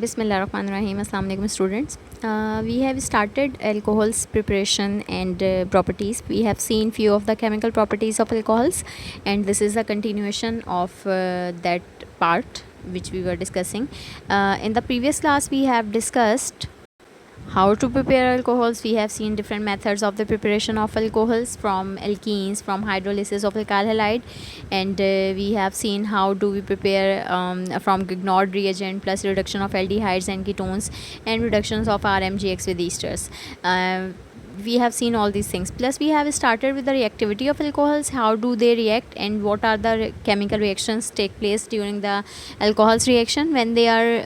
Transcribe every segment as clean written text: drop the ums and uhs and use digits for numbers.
Bismillahirrahmanirrahim. Assalamu alaikum students. We have started alcohol's preparation and properties. We have seen few of the chemical properties of alcohols, and this is a continuation of that part which we were discussing. In the previous class we have discussed how to prepare alcohols. We have seen different methods of the preparation of alcohols, from alkenes, from hydrolysis of alkyl halide, and we have seen how do we prepare from Grignard reagent plus reduction of aldehydes and ketones and reductions of RMGX with esters. We have seen all these things, plus we have started with the reactivity of alcohols, how do they react and what are the chemical reactions take place during the alcohols reaction when they are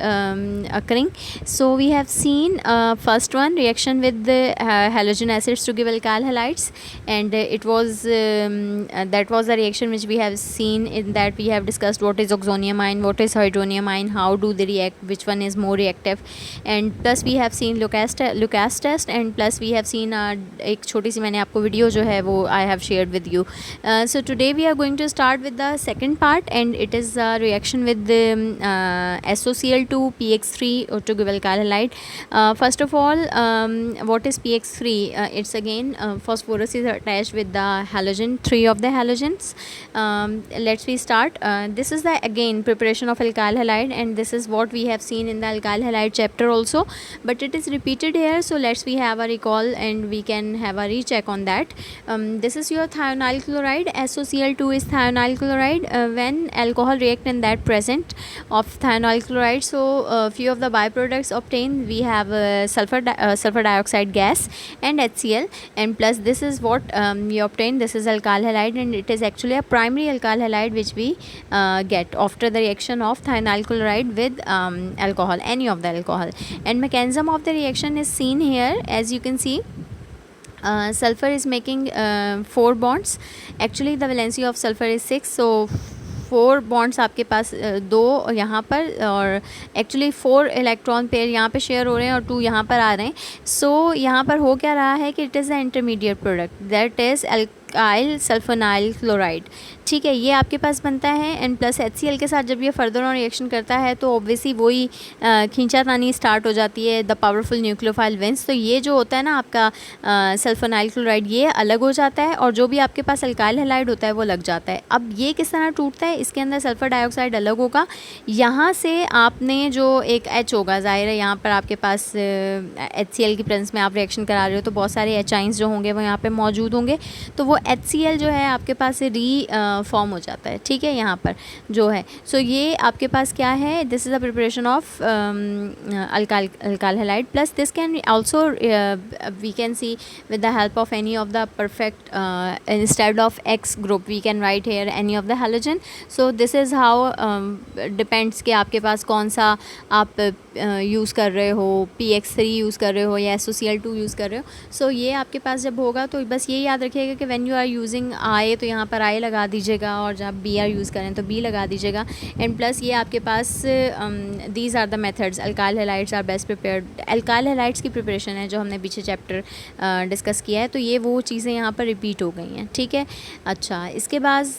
occurring. So we have seen first one, reaction with the halogen acids to give alkyl halides, and it was that was the reaction which we have seen. In that we have discussed what is oxoniamine, what is hydroniamine, how do they react, which one is more reactive, and plus we have seen Lucas test, and plus we have seen एक छोटी सी मैंने आपको video जो है वो I have shared with you. So today we are going to start with the second part, and it is reaction with SOCl2 PX3 to give alkyl halide. First of all, what is PX3? It's again phosphorus is attached with the halogen, 3 of the halogens. Let's we start. This is the again preparation of alkyl halide, and this is what we have seen in the alkyl halide chapter also, but it is repeated here. So let's we have a recall and we can have a recheck on that. This is your thionyl chloride. SOCl2 is thionyl chloride. When alcohol react in that present of thionyl chloride, so few of the byproducts obtained, we have sulfur dioxide gas and HCl, and plus this is what we obtain. This is alkyl halide, and it is actually a primary alkyl halide which we get after the reaction of thionyl chloride with alcohol, any of the alcohol. And mechanism of the reaction is seen here, as you can see. Sulfur is making 4 bonds. Actually the valency of sulfur is 6, so 4 bonds आपके पास 2 यहाँ पर, और actually 4 electron pair यहाँ पे share हो रहे हैं और 2 यहाँ पर आ रहे हैं. सो यहाँ पर हो क्या रहा है कि it is the intermediate product, that is alkyl sulfonyl chloride. ठीक है, ये आपके पास बनता है, एंड प्लस HCl के साथ जब ये फर्दर ऑन रिएक्शन करता है तो ऑब्वियसली वही खींचातानी स्टार्ट हो जाती है, द पावरफुल न्यूक्लियोफाइल विंस. तो ये जो होता है ना आपका सल्फोनाइल क्लोराइड, ये अलग हो जाता है, और जो भी आपके पास अल्काइल हैलाइड होता है वो लग जाता है. अब ये किस तरह टूटता है, इसके अंदर सल्फर डाइऑक्साइड अलग होगा. यहाँ से आपने जो एक H होगा, ज़ाहिर है यहाँ पर आपके पास HCl की प्रेजेंस में आप रिएक्शन करा रहे हो तो बहुत सारे एचाइंस जो होंगे वो यहाँ पर मौजूद होंगे, तो वो HCl जो है आपके पास री फॉर्म हो जाता है. ठीक है, यहाँ पर जो है, सो ये आपके पास क्या है, this is a preparation of alkyl halide. Plus this can also we can see with the help of any of the perfect, instead of X group we can write here any of the halogen. So this is how depends कि आपके पास कौन सा आप use कर रहे हो, PX3 use कर रहे हो या SOCl2 यूज़ कर रहे हो. सो ये आपके पास जब होगा तो बस ये याद रखिएगा कि when you are using I तो यहाँ पर I लगा दीजिएगा, और जब BR यूज़ करें तो B लगा दीजिएगा. एंड प्लस ये आपके पास these are the methods. Alkyl halides are best prepared. Alkyl halides की प्रिपरेशन है जो हमने पीछे चैप्टर डिस्कस किया है, तो ये वो चीज़ें यहाँ पर रिपीट हो गई हैं. ठीक है, अच्छा इसके बाद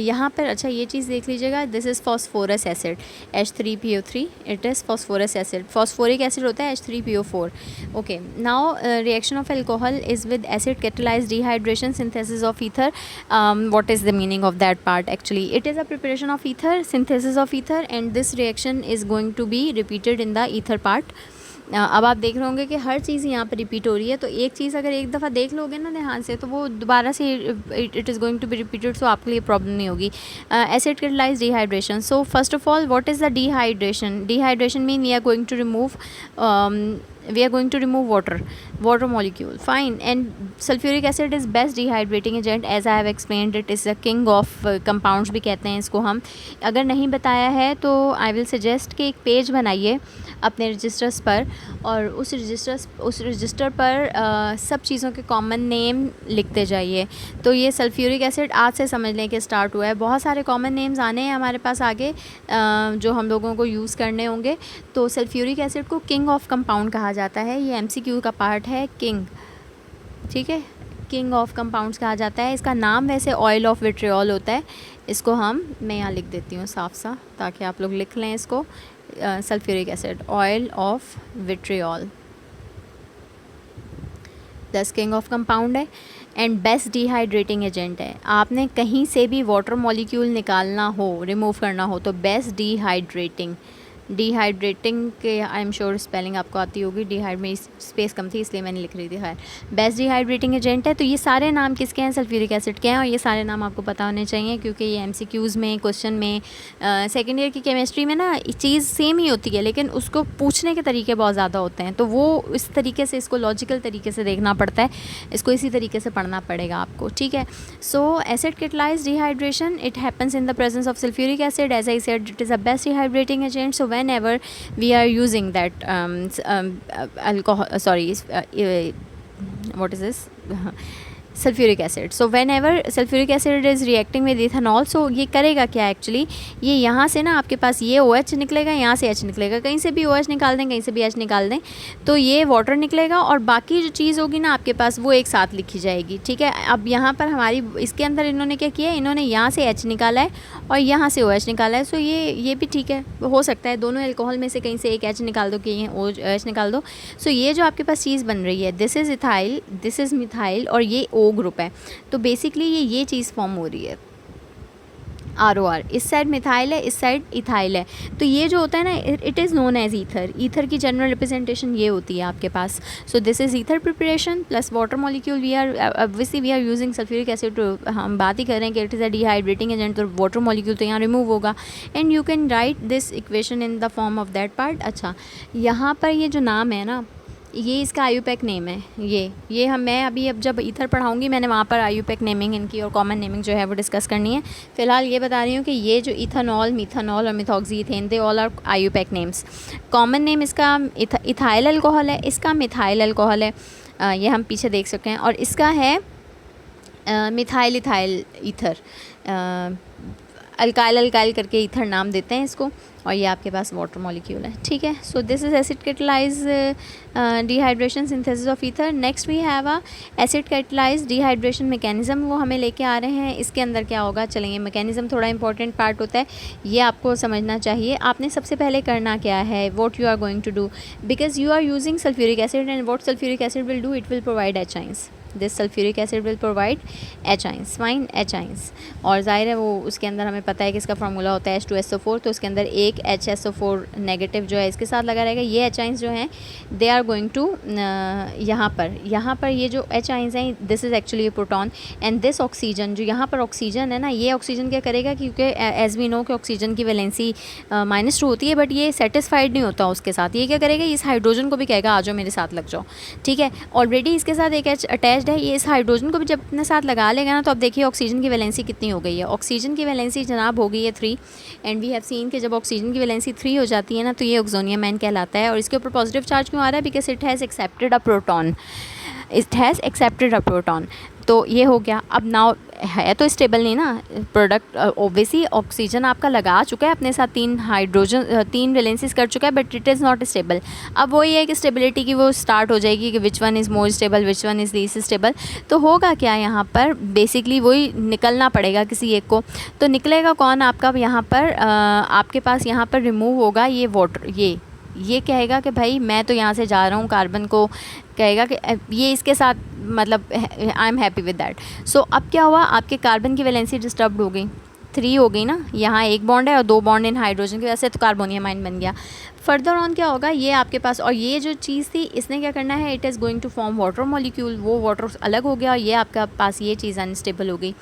यहाँ पर अच्छा ये चीज़ देख लीजिएगा, this is phosphorous acid H3PO3. It is phosphorous acid. Phosphoric acid होता है H3PO4. Okay, now reaction of alcohol is with acid catalysed dehydration synthesis of ether. what is the meaning of that part? Actually it is a preparation of ether, synthesis of ether, and this reaction is going to be repeated in the ether part. अब आप देख रहे होंगे कि हर चीज़ यहाँ पर repeat हो रही है, तो एक चीज़ अगर एक दफ़ा देख लोगे ना ध्यान से तो वो दोबारा से it is going to be repeated, so आपके लिए प्रॉब्लम नहीं होगी. Acid catalysed dehydration. So first of all what is the dehydration? Dehydration mean we are going to remove water molecule. Fine. And sulfuric acid is best dehydrating agent, as I have explained. It is the king of compounds भी कहते हैं इसको हम. अगर नहीं बताया है तो I will suggest कि एक पेज बनाइए अपने रजिस्टर्स पर, और उस रजिस्टर पर सब चीज़ों के कॉमन नेम लिखते जाइए. तो ये सल्फ्यूरिक एसिड आज से समझ लें कि स्टार्ट हुआ है. बहुत सारे कॉमन नेम्स आने हैं हमारे पास आगे जो हम लोगों को यूज़ करने होंगे. तो सल्फ्यूरिक एसिड को किंग ऑफ कंपाउंड कहा जाता है. ये MCQ का पार्ट है, किंग. ठीक है, किंग ऑफ कंपाउंड्स कहा जाता है. इसका नाम वैसे ऑयल ऑफ विट्रियोल होता है. इसको मैं यहाँ लिख देती हूँ साफ सा ताकि आप लोग लिख लें इसको. Sulphuric acid, oil of vitriol, plus king of compound है एंड बेस्ट डिहाइड्रेटिंग एजेंट है। आपने कहीं से भी वाटर मॉलिक्यूल निकालना हो, रिमूव करना हो, तो बेस्ट डिहाइड्रेटिंग के आई एम श्योर स्पेलिंग आपको आती होगी, डिहाइड में स्पेस कम थी इसलिए मैंने लिख रही थी। है बेस्ट डिहाइड्रेटिंग एजेंट है। तो ये सारे नाम किसके हैं? सल्फ्यूरिक एसिड के हैं, और ये सारे नाम आपको पता होने चाहिए क्योंकि ये MCQs में, क्वेश्चन में, सेकेंड ईयर की केमिस्ट्री में ना चीज़ सेम ही होती है लेकिन उसको पूछने के तरीके बहुत ज़्यादा होते हैं, तो वो इस तरीके से इसको लॉजिकल तरीके से देखना पड़ता है, इसको इसी तरीके से पढ़ना पड़ेगा आपको, ठीक है। So acid catalysed dehydration, it happens in the presence of sulphuric acid, as I said it is a best dehydrating agent. So whenever we are using that alcohol, what is this? Sulphuric acid. So whenever sulphuric acid is reacting with ethanol, so ये करेगा क्या actually, ये यहाँ से ना आपके पास ये OH निकलेगा, यहाँ से H निकलेगा, कहीं से भी OH निकाल दें, कहीं से भी H निकाल दें, तो ये वाटर निकलेगा और बाकी जो चीज़ होगी ना आपके पास वो एक साथ लिखी जाएगी, ठीक है। अब यहाँ पर हमारी इसके अंदर इन्होंने क्या किया है, इन्होंने यहाँ से H निकाला है और यहाँ से OH निकाला है। सो ये भी ठीक है, हो सकता है दोनों एल्कोहल में से कहीं से एक H निकाल दो, कि OH निकाल दो। सो ये जो आपके पास चीज़ बन रही है, this is ethyl, this is methyl और ये O ग्रुप है, तो बेसिकली ये चीज़ फॉर्म हो रही है ROR, इस साइड मिथाइल है, इस साइड इथाइल है, तो ये जो होता है ना, it is known as ether. Ether की जनरल रिप्रेजेंटेशन ये होती है आपके पास। So this is ether preparation plus water molecule, we are obviously we are using sulphuric acid, हम बात ही कर रहे हैं कि it is a dehydrating agent, तो वाटर मॉलिक्यूल तो यहाँ रिमूव होगा and you can write this equation in the form of that part. अच्छा, यहाँ पर ये जो नाम है ना, ये इसका IUPAC नेम है, ये मैं अभी अब जब ईथर पढ़ाऊंगी मैंने वहाँ पर IUPAC नेमिंग इनकी और कॉमन नेमिंग जो है वो डिस्कस करनी है। फिलहाल ये बता रही हूँ कि ये जो इथेनॉल, मिथेनॉल और methoxyethane, they all are IUPAC names. Common name इसका इथाइल अल्कोहल है, इसका मिथाइल अल्कोहल है, ये हम पीछे देख सकते हैं, और इसका है मिथाइल इथाइल ईथर, अल्काइल करके ईथर नाम देते हैं इसको, और ये आपके पास वाटर मॉलिक्यूल है, ठीक है। So this is acid catalyse dehydration synthesis of ether. Next we have a acid catalyse dehydration mechanism, वो हमें लेके आ रहे हैं। इसके अंदर क्या होगा, चलेंगे, मैकेनिज्म थोड़ा इंपॉर्टेंट पार्ट होता है, ये आपको समझना चाहिए। आपने सबसे पहले करना क्या है, what you are going to do, because you are using sulphuric acid and what sulphuric acid will do, it will provide H ions, this sulphuric acid will provide H ions, fine, H ions, और जाहिर है वो उसके अंदर हमें पता है कि इसका फार्मूला होता है H2SO4, तो उसके अंदर एक HSO4 नेगेटिव जो है इसके साथ लगा रहेगा। ये H ions जो हैं दे आर गोइंग टू यहाँ पर ये जो H ions हैं, this is actually proton and this oxygen, जो यहाँ पर ऑक्सीजन है ना, ये ऑक्सीजन क्या करेगा, क्योंकि एज वी नो कि ऑक्सीजन की वैलेंसी -2 होती है, बट ये सेटिस्फाइड नहीं होता उसके साथ, ये क्या करेगा, इस हाइड्रोजन को भी कहेगा आ जाओ मेरे साथ लग जाओ, ठीक है। ऑलरेडी इसके साथ एक H अटैच्ड है, ये इस हाइड्रोजन को भी जब अपने साथ लगा लेगा ना, तो अब देखिए ऑक्सीजन की वैलेंसी कितनी हो गई है। ऑक्सीजन की वैलेंसी जनाब हो गई है 3, एंड वी हैव सीन कि जब ऑक्सीजन की वैलेंसी 3 हो जाती है ना, तो ये ऑक्सोनियम आयन कहलाता है। और इसके ऊपर पॉजिटिव चार्ज क्यों आ रहा है, because it has accepted a proton, तो ये हो गया। अब नाउ है तो स्टेबल नहीं ना प्रोडक्ट, ओब्वियसली ऑक्सीजन आपका लगा चुका है अपने साथ, 3 वैलेंसीज कर चुका है, but it is not stable. अब वही है कि स्टेबिलिटी की वो स्टार्ट हो जाएगी कि which one is more stable, which one is least stable. तो होगा क्या यहाँ पर, बेसिकली वही निकलना पड़ेगा किसी एक को, तो निकलेगा कौन आपका यहाँ पर, आपके पास यहाँ पर रिमूव होगा ये वाटर, ये कहेगा कि भाई मैं तो यहाँ से जा रहा हूँ, कार्बन को कहेगा कि ये इसके साथ, मतलब I am happy with that. So अब क्या हुआ, आपके कार्बन की वैलेंसी डिस्टर्ब हो गई, 3 हो गई ना, यहाँ एक बॉन्ड है और 2 बॉन्ड इन हाइड्रोजन की वजह से, तो कार्बोनियम आयन बन गया। फर्दर ऑन क्या होगा, ये आपके पास, और ये जो चीज़ थी इसने क्या करना है, it is going to form water molecule, वो वाटर अलग हो गया और ये आपका पास ये चीज़ अनस्टेबल हो गई।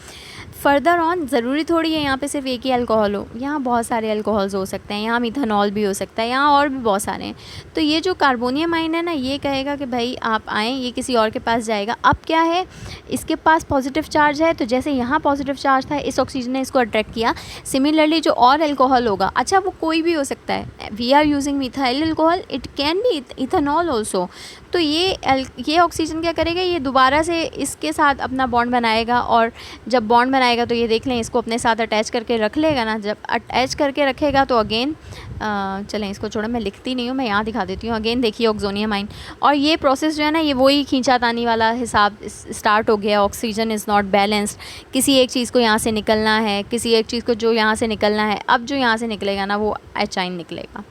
फर्दर ऑन ज़रूरी थोड़ी है यहाँ पे सिर्फ एक ही अल्कोहल हो, यहाँ बहुत सारे अल्कोहल्स हो सकते हैं, यहाँ मिथेनॉल भी हो सकता है, यहाँ और भी बहुत सारे हैं। तो ये जो कार्बोनियम आयन है ना, ये कहेगा कि भाई आप आएँ, ये किसी और के पास जाएगा। अब क्या है, इसके पास पॉजिटिव चार्ज है, तो जैसे यहाँ पॉजिटिव चार्ज था, इस ऑक्सीजन ने इसको अट्रैक्ट किया। सिमिलरली जो और अल्कोहल होगा, अच्छा वो कोई भी हो सकता है, we are using methyl alcohol, it can be ethanol also. तो ये ऑक्सीजन क्या करेगा, ये दोबारा से इसके साथ अपना बॉन्ड बनाएगा, और जब बॉन्ड बनाएगा तो ये देख लें इसको अपने साथ अटैच करके रख लेगा ना। जब अटैच करके रखेगा तो अगेन चलें इसको छोड़ो, मैं लिखती नहीं हूँ, मैं यहाँ दिखा देती हूँ। अगेन देखिए ऑक्सोनियम आयन, और ये प्रोसेस जो है ना, ये वही खींचातानी वाला हिसाब स्टार्ट हो गया। ऑक्सीजन इज़ नॉट बैलेंस्ड, किसी एक चीज़ को यहाँ से निकलना है, किसी एक चीज़ को जो यहाँ से निकलना है, अब जो यहाँ से निकलेगा ना वो H ion निकलेगा।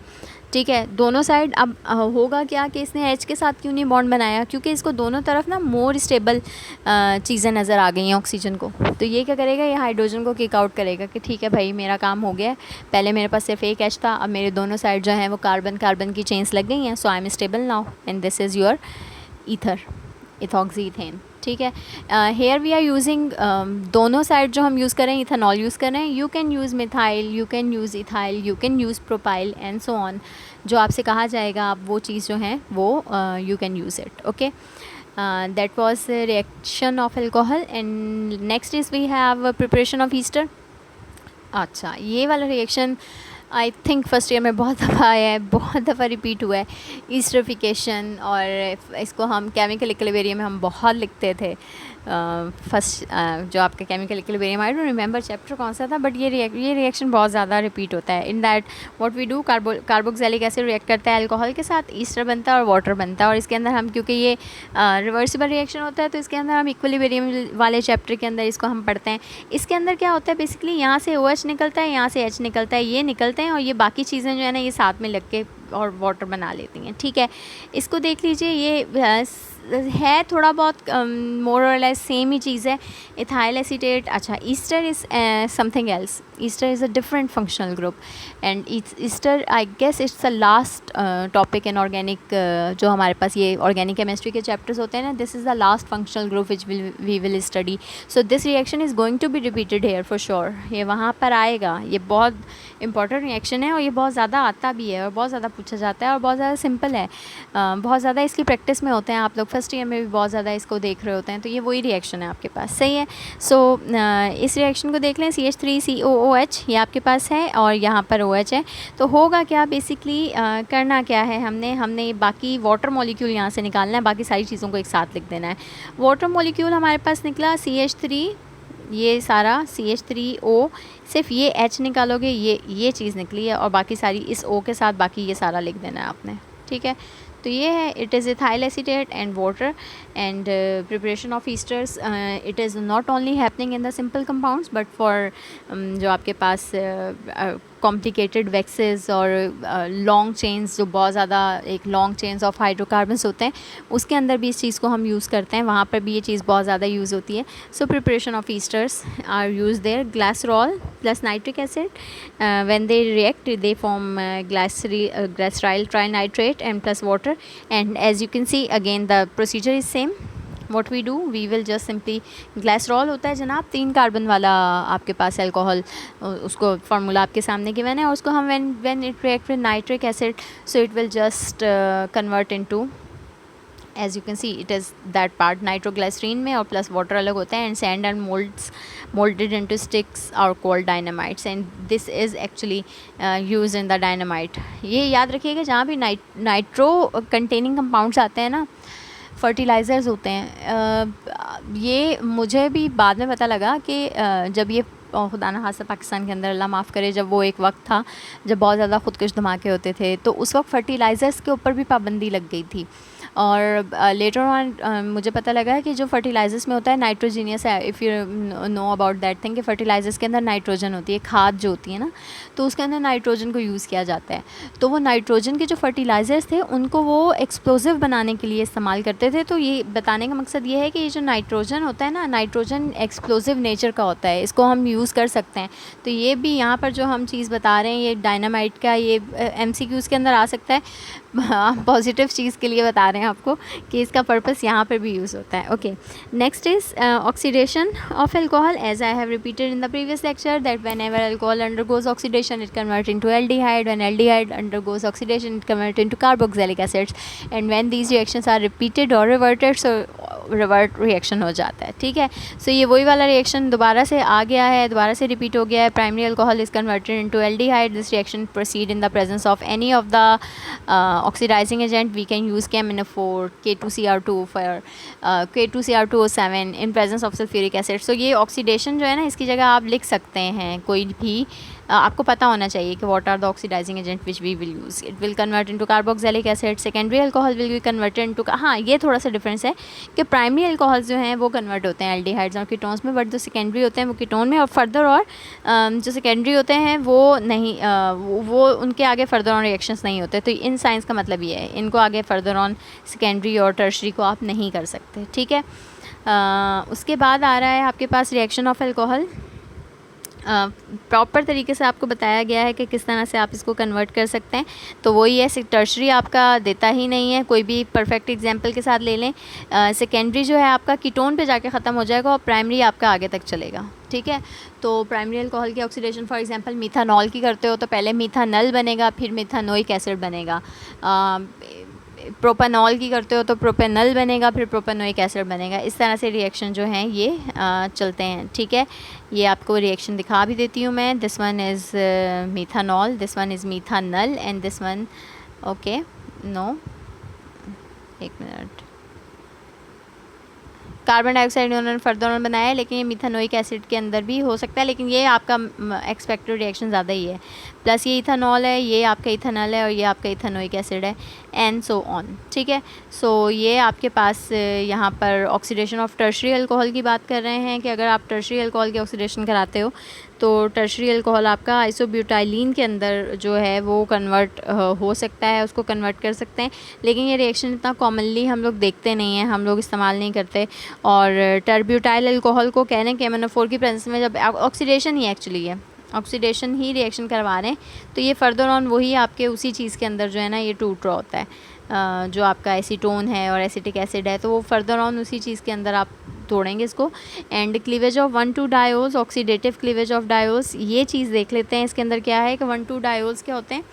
ठीक है, दोनों साइड अब होगा क्या कि इसने H के साथ क्यों नहीं बॉन्ड बनाया, क्योंकि इसको दोनों तरफ ना मोर स्टेबल चीज़ें नज़र आ गई हैं ऑक्सीजन को। तो ये क्या करेगा, ये हाइड्रोजन को किक आउट करेगा कि ठीक है भाई मेरा काम हो गया है, पहले मेरे पास सिर्फ एक H था, अब मेरे दोनों साइड जो हैं वो कार्बन कार्बन की चेन्स लग गई हैं, so I am stable now and this is your ether, ethoxyethane. ठीक है, हेयर वी आर यूजिंग दोनों साइड जो हम यूज़ करें इथेनॉल यूज़ करें, you can use methyl, you can use ethyl, you can use propyl and so on. जो आपसे कहा जाएगा आप वो चीज़ जो है वो you can use it. Okay, that was a reaction of alcohol and next is we have a preparation of ester। अच्छा, ये वाला reaction I think first year में बहुत दफ़ा आया है, बहुत दफ़ा रिपीट हुआ है, ईस्टरिफिकेशन, और इसको हम केमिकल इक्विलिब्रियम में हम बहुत लिखते थे। फर्स्ट जो आपका chemical equilibrium, I don't remember chapter कौन सा था, बट ये रिएक्शन बहुत ज़्यादा रिपीट होता है। In that what we do, carboxylic acid react करता है अल्कोहल के साथ, ईस्टर बनता है और वाटर बनता है, और इसके अंदर हम, क्योंकि ये रिवर्सिबल रिएक्शन होता है, तो इसके अंदर हम इक्विलिब्रियम वाले चैप्टर के अंदर इसको हम पढ़ते हैं। इसके अंदर क्या होता है बेसिकली, यहाँ से OH निकलता है, यहाँ से H निकलता है, ये निकलते हैं, और ये बाकी चीज़ें जो है ना ये साथ में लग के और वाटर बना लेती हैं। ठीक है, इसको देख लीजिए, ये है थोड़ा बहुत मोर और लेस सेम ही चीज़ है। इथाइल एसीटेट, अच्छा ester is something else, ester is a different functional group and ester I guess it's the last topic in organic, जो हमारे पास ये ऑर्गेनिक केमिस्ट्री के चैप्टर्स होते हैं ना, this is the last functional group which we will study. So this reaction is going to be repeated here for sure, ये वहाँ पर आएगा, ये बहुत इंपॉर्टेंट रिएक्शन है और ये बहुत ज़्यादा आता भी है और बहुत ज़्यादा पूछा जाता है और बहुत ज़्यादा सिंपल है, बहुत ज़्यादा इसकी प्रैक्टिस में होते हैं, आप लोग फर्स्ट ईयर में भी बहुत ज़्यादा इसको देख रहे होते हैं, तो ये वही रिएक्शन है आपके पास। सही है, सो इस रिएक्शन को देख लें, CH3COOH ये आपके पास है और यहाँ पर OH है। तो होगा क्या बेसिकली, करना क्या है, हमने बाकी वाटर मॉलिक्यूल यहाँ से निकालना है, बाकी सारी चीज़ों को एक साथ लिख देना है। वाटर मॉलिक्यूल हमारे पास निकला CH3, ये सारा CH3O, सिर्फ ये H निकालोगे, ये चीज़ निकली है, और बाकी सारी इस O के साथ बाकी ये सारा लिख देना है आपने। ठीक है, तो ये है, it is ethyl acetate and water and preparation of esters, it is not only happening in the simple compounds but for जो आपके पास कॉम्प्लिकेटेड वैक्सेस और लॉन्ग चेन्स, जो बहुत ज़्यादा एक लॉन्ग चेन्स ऑफ हाइड्रोकार्बन्स होते हैं, उसके अंदर भी इस चीज़ को हम यूज़ करते हैं, वहाँ पर भी ये चीज़ बहुत ज़्यादा यूज़ होती है। So preparation of esters are use there, glycerol plus nitric acid, when they react they form glyceryl trinitrate and plus water, and as you can see again the procedure is same। what we do, we will just simply, glycerol होता है जनाब 3 carbon वाला आपके पास alcohol, उसको formula आपके सामने given है, और उसको हम when it react with nitric acid, so it will just convert into, as you can see it is that part nitroglycerine में, और प्लस वाटर अलग होता है, and sand and molded into sticks are called dynamites and this is actually used in the dynamite। ये याद रखिएगा, जहाँ भी नाइट्रो कंटेनिंग कंपाउंड्स आते हैं ना, फर्टिलाइज़र्स होते हैं, ये मुझे भी बाद में पता लगा कि जब ये खुदा न खास्ता पाकिस्तान के अंदर, अल्लाह माफ़ करे, जब वो एक वक्त था जब बहुत ज़्यादा खुदकुश धमाके होते थे, तो उस वक्त फर्टिलाइज़र्स के ऊपर भी पाबंदी लग गई थी, और लेटर ऑन मुझे पता लगा है कि जो फर्टिलाइज़र्स में होता है नाइट्रोजीनियस है, if you know about that thing, कि फर्टिलाइज़र्स के अंदर नाइट्रोजन होती है, खाद जो होती है ना, तो उसके अंदर नाइट्रोजन को यूज़ किया जाता है। तो वो नाइट्रोजन के जो फर्टिलाइज़र्स थे उनको वो एक्सप्लोजिव बनाने के लिए इस्तेमाल करते थे। तो ये बताने का मकसद ये है कि ये जो नाइट्रोजन होता है ना, नाइट्रोजन एक्सप्लोजिव नेचर का होता है, इसको हम यूज़ कर सकते हैं। तो ये भी यहाँ पर जो हम चीज़ बता रहे हैं, ये डायनामाइट का, ये MCQs के अंदर आ सकता है, पॉजिटिव चीज़ के लिए बता रहे हैं आपको कि इसका पर्पस यहाँ पर भी यूज़ होता है। Okay, next is oxidation of alcohol, as I have repeated in the previous lecture that whenever alcohol undergoes oxidation it convert into aldehyde, when aldehyde undergoes oxidation it convert into carboxylic acids, and when these reactions are repeated और reverted, so revert reaction हो जाता है। ठीक है, सो ये वही वाला reaction दोबारा से आ गया है, दोबारा से रिपीट हो गया है। Primary alcohol is converted into aldehyde, this reaction proceed in the presence of any of the oxidizing agent, we can use CaMnO4, K2Cr2 for K2Cr2O7 in presence of sulfuric acid। so ये oxidation जो है ना, इसकी जगह आप लिख सकते हैं कोई भी आपको पता होना चाहिए कि what are the oxidising agent which we will use. It will convert into carboxylic acid. Secondary alcohol will be converted into, हाँ ये थोड़ा सा डिफरेंस है कि प्राइमरी अल्कोहल्स जो हैं वो कन्वर्ट होते हैं एल्डिहाइड्स और कीटोन्स में, बट जो सेकेंडरी होते हैं वो कीटोन में, और फर्दर और जो सेकेंडरी होते हैं वो नहीं, वो उनके आगे फर्दर ऑन रिएक्शंस नहीं होते. तो इन साइंस का मतलब ये है, इनको आगे फर्दर ऑन सेकेंडरी और टर्शरी को आप नहीं कर सकते. ठीक है. उसके बाद आ रहा है आपके पास रिएक्शन ऑफ अल्कोहल. प्रॉपर तरीके से आपको बताया गया है कि किस तरह से आप इसको कन्वर्ट कर सकते हैं. तो वही है, टर्शरी आपका देता ही नहीं है. कोई भी परफेक्ट एग्जांपल के साथ ले लें. सेकेंडरी जो है आपका कीटोन पे जाके ख़त्म हो जाएगा और प्राइमरी आपका आगे तक चलेगा. ठीक है. तो प्राइमरी अल्कोहल की ऑक्सीडेशन फॉर एग्जांपल मीथानॉल की करते हो तो पहले मीथानल बनेगा, फिर मीथानोइक एसिड बनेगा. प्रोपेनॉल की करते हो तो प्रोपेनल बनेगा, फिर प्रोपेनोइक एसिड बनेगा. इस तरह से रिएक्शन जो हैं ये चलते हैं. ठीक है. ये आपको रिएक्शन दिखा भी देती हूँ मैं. This one is methanol, this one is methanal and this one, okay no, एक मिनट, कार्बन डाइऑक्साइड उन्होंने फर्दर ऑन बनाया है, लेकिन ये मिथानोइक एसिड के अंदर भी हो सकता है, लेकिन ये आपका एक्सपेक्टेड रिएक्शन ज़्यादा ही है. प्लस ये इथानॉल है, ये आपका इथानल है और ये आपका इथानोइक एसिड है, एंड सो ऑन. ठीक है. सो ये आपके पास यहाँ पर ऑक्सीडेशन ऑफ टर्शरी अल्कोहल की बात कर रहे हैं कि अगर आप टर्शरी अल्कोहल की ऑक्सीडेशन कराते हो तो टर्शरी अल्कोहल आपका आइसोब्यूटाइलिन के अंदर जो है वो कन्वर्ट हो सकता है, उसको कन्वर्ट कर सकते हैं. लेकिन ये रिएक्शन इतना कॉमनली हम लोग देखते नहीं हैं, हम लोग इस्तेमाल नहीं करते. और टर्ब्यूटाइल अल्कोहल को कह रहे हैं कि MnO4 की प्रेजेंस में जब ऑक्सीडेशन ही एक्चुअली है, ऑक्सीडेशन ही रिएक्शन करवा रहे हैं, तो ये फर्दर ऑन वही आपके उसी चीज़ के अंदर जो है ना ये टूट रहा होता है. जो आपका एसीटोन है और एसिटिक एसिड है, तो वो फर्दर ऑन उसी चीज़ के अंदर आप तोड़ेंगे इसको. And cleavage of 1,2 diols, oxidative cleavage of diols, ये चीज़ देख लेते हैं. इसके अंदर क्या है कि 1,2 डायोज क्या होते हैं,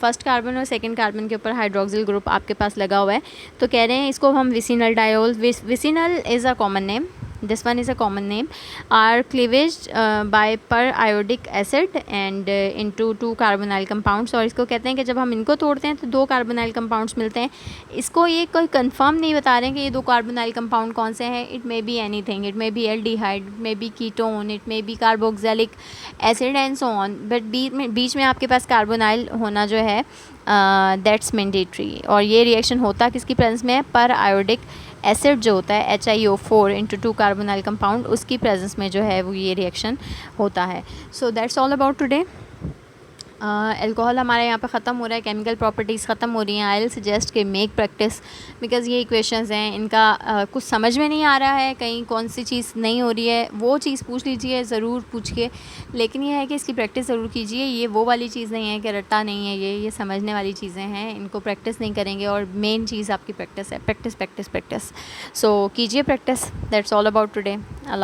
फर्स्ट कार्बन और सेकंड कार्बन के ऊपर हाइड्रोक्सिल ग्रुप आपके पास लगा हुआ है. तो कह रहे हैं इसको हम vicinal diol, vicinal is a common name, this one is a common name, are cleavaged by per iodic acid and into 2 carbonyl compounds. और इसको कहते हैं कि जब हम इनको तोड़ते हैं तो 2 कार्बोनाइल कंपाउंड्स मिलते हैं. इसको ये कोई कंफर्म नहीं बता रहे हैं कि ये 2 कार्बोनाइल कंपाउंड कौन से हैं. It may be anything, it may be aldehyde, it may be ketone, it may be carboxylic acid and so on. But बीच में आपके पास कार्बोनाइल होना जो है दैट्स मैंडेटरी. और ये रिएक्शन होता किसकी प्रेजेंस में है, पर आयोडिक एसिड जो होता है HiO4 इंटू 2 कार्बोनाइल कंपाउंड, उसकी प्रेजेंस में जो है वो ये रिएक्शन होता है. So that's all about today. Alcohol हमारे यहाँ पे ख़त्म हो रहा है, केमिकल प्रॉपर्टीज़ ख़त्म हो रही हैं. आई विल सजेस्ट कि मेक प्रैक्टिस, बिकॉज़ ये इक्वेशंस हैं, इनका कुछ समझ में नहीं आ रहा है, कहीं कौन सी चीज़ नहीं हो रही है वो चीज़ पूछ लीजिए, ज़रूर पूछिए. लेकिन ये है कि इसकी प्रैक्टिस ज़रूर कीजिए. ये वो वाली चीज़ नहीं है कि रट्टा नहीं है, ये समझने वाली चीज़ें हैं. इनको प्रैक्टिस नहीं करेंगे और मेन चीज़ आपकी प्रैक्टिस है. Practice practice practice. सो कीजिए practice. That's all about today. Allah.